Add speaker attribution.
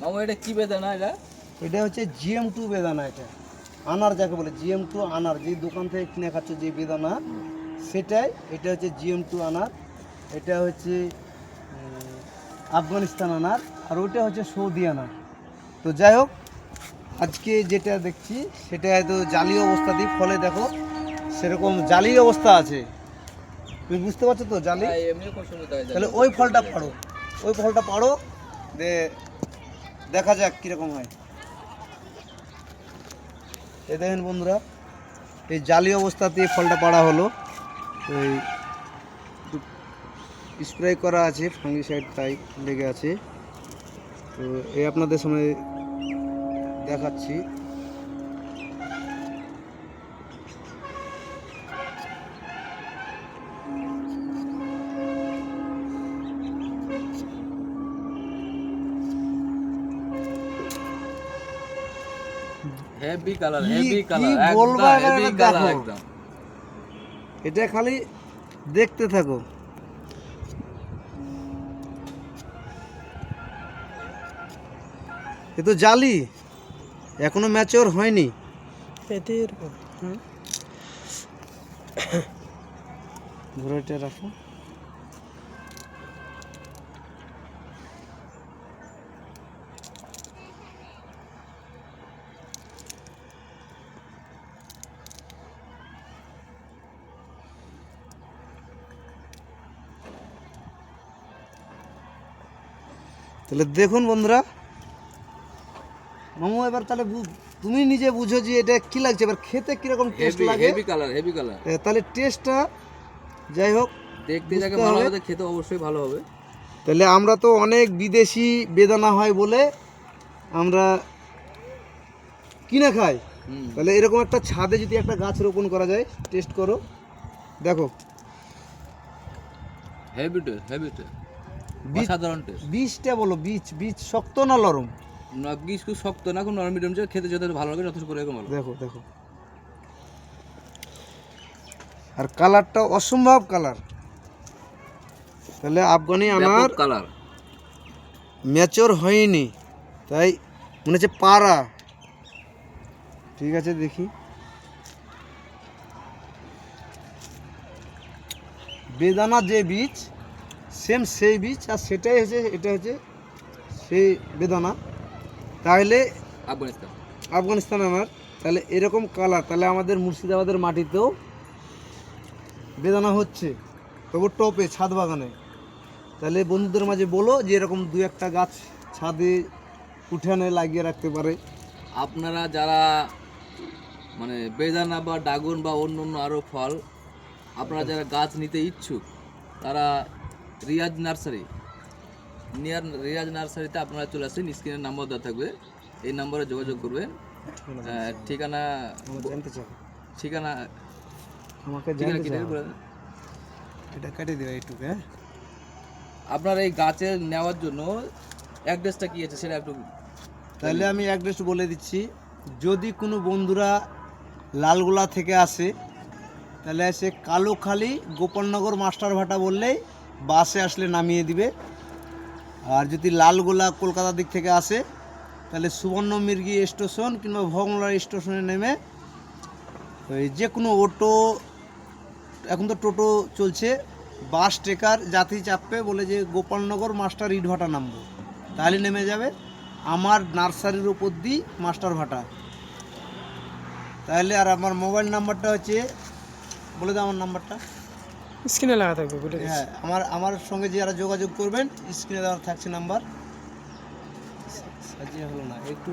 Speaker 1: মামু এটা কি বেদানা এটা?
Speaker 2: এটা হচ্ছে GM2 বেদানা। এটা আনার যাকে বলে, GM2 আনার, যে দোকান থেকে কিনে খাচ্ছ যে বেদানা সেটাই। এটা হচ্ছে GM2 আনার। এটা হচ্ছে আফগানিস্তান আনার, আর ওইটা হচ্ছে সৌদি আনার। তো যাই হোক, আজকে যেটা দেখছি সেটা হয়তো জালি অবস্থাতেই, ফলে দেখো সেরকম জালি অবস্থা আছে, তুমি বুঝতে পারছো তো জালি।
Speaker 1: হ্যাঁ, এমনি খুব সুন্দর দেখা যায়।
Speaker 2: তাহলে ওই ফলটা পাড়ো, ওই ফলটা পাড়ো, দেখা যাক কীরকম হয়। এই দেখেন বন্ধুরা, এই জালি অবস্থাতে ফলটা পাড়া হলো। এই স্প্রে করা আছে ফাঙ্গিসাইড, তাই লেগে আছে। তো এই আপনাদের সামনে দেখাচ্ছি।
Speaker 1: হেভি কালার,
Speaker 2: কি
Speaker 1: হেভি কালার,
Speaker 2: বলবো
Speaker 1: একদম
Speaker 2: এবার,
Speaker 1: হেভি কালার
Speaker 2: দেখো।
Speaker 1: একদম।
Speaker 2: এটা খালি দেখতে থাকো। এ তো জালি, এখনো ম্যাচিওর হয়নি। ঘুরেটা রাখো। তাহলে দেখুন বন্ধুরা, মামু এবার তাহলে তুমি নিজে বুঝো যে এটা কি লাগছে, এবার খেতে কিরকম টেস্ট
Speaker 1: হেভি
Speaker 2: লাগে।
Speaker 1: Heavy colour, heavy colour.
Speaker 2: তাহলে টেস্টটা যাই হোক
Speaker 1: দেখতে যাকে
Speaker 2: বুঝতে
Speaker 1: ভালো
Speaker 2: হবে।
Speaker 1: হবে, খেতে অবশ্যই ভালো হবে।
Speaker 2: তাহলে আমরা তো অনেক বিদেশি বেদানা হয় বলে আমরা কিনে খাই। তাহলে এরকম একটা ছাদে যদি একটা গাছ রোপণ করা যায়, টেস্ট করো, দেখো।
Speaker 1: হেভি টেস্ট, হেভি টেস্ট, অসাধারণ টেস্ট।
Speaker 2: বীজটা বলো, বীজ শক্ত না নরম?
Speaker 1: না, বীজ খুব শক্ত না, খুব নরম মিডিয়াম, খেতে যত ভালো লাগে যথেষ্ট করে ভালো।
Speaker 2: দেখো দেখো, আর কালারটা অসম্ভব কালার। তাহলে আফগানি আনার
Speaker 1: কালার
Speaker 2: ম্যাচিওর হয়নি, তাই মনে হচ্ছে পাড়া। ঠিক আছে, দেখি। বেদানা যে বীজ, সেম সেই বীজ, আর সেটাই হচ্ছে, এটা হচ্ছে সেই বেদানা। তাহলে
Speaker 1: আফগানিস্তান,
Speaker 2: আফগানিস্তান আনার। তাহলে এরকম কালার, তাহলে আমাদের মুর্শিদাবাদের মাটিতেও বেদানা হচ্ছে, তবু টপে, ছাদ বাগানে। তাহলে বন্ধুদের মাঝে বলো যে এরকম দু একটা গাছ ছাদে উঠানে লাগিয়ে রাখতে পারে।
Speaker 1: আপনারা যারা মানে বেদানা বা ড্রাগন বা অন্য অন্য আরও ফল, আপনারা যারা গাছ নিতে ইচ্ছুক, তারা রিয়াজ নার্সারি, নিয়ার রিয়াজ নার্সারিতে আপনারা চলে আসেন। স্ক্রিনের নাম্বার দেওয়া থাকবে, এই নাম্বারে যোগাযোগ করবেন। ঠিকানা
Speaker 2: জানতে চাও?
Speaker 1: ঠিকানা
Speaker 2: আমাকে জানতে চাও? এটা কেটে দিও এইটুকু। হ্যাঁ,
Speaker 1: আপনার এই গাছের নেওয়ার জন্য অ্যাড্রেসটা কি আছে সেটা একটু।
Speaker 2: তাহলে আমি অ্যাড্রেস বলে দিচ্ছি। যদি কোনো বন্ধুরা লালগোলা থেকে আসে, তাহলে এসে কালোখালি গোপালনগর মাস্টার ভাটা বললেই বাসে আসলে নামিয়ে দিবে। আর যদি লালগোলা কলকাতার দিক থেকে আসে, তাহলে সুবর্ণ মির্গি স্টেশন কিংবা ভগমলার স্টেশনে নেমে ওই যে কোনো অটো, এখন তো টোটো চলছে, বাস ট্রেকার যাত্রী চাপবে, বলে যে গোপালনগর মাস্টার ইটভাটা নামবো, তাহলে নেমে যাবে আমার নার্সারির উপর দিই মাস্টার ভাটা। তাহলে আর আমার মোবাইল নাম্বারটা হচ্ছে, বলে দাও আমার নাম্বারটা।
Speaker 3: স্ক্রিনে লাগা থাকবে, বলে দিচ্ছি।
Speaker 2: হ্যাঁ, আমার সঙ্গে যারা যোগাযোগ করবেন, স্ক্রিনে দেওয়া থাকছে নাম্বার। সাজিয়ে হলো না একটু।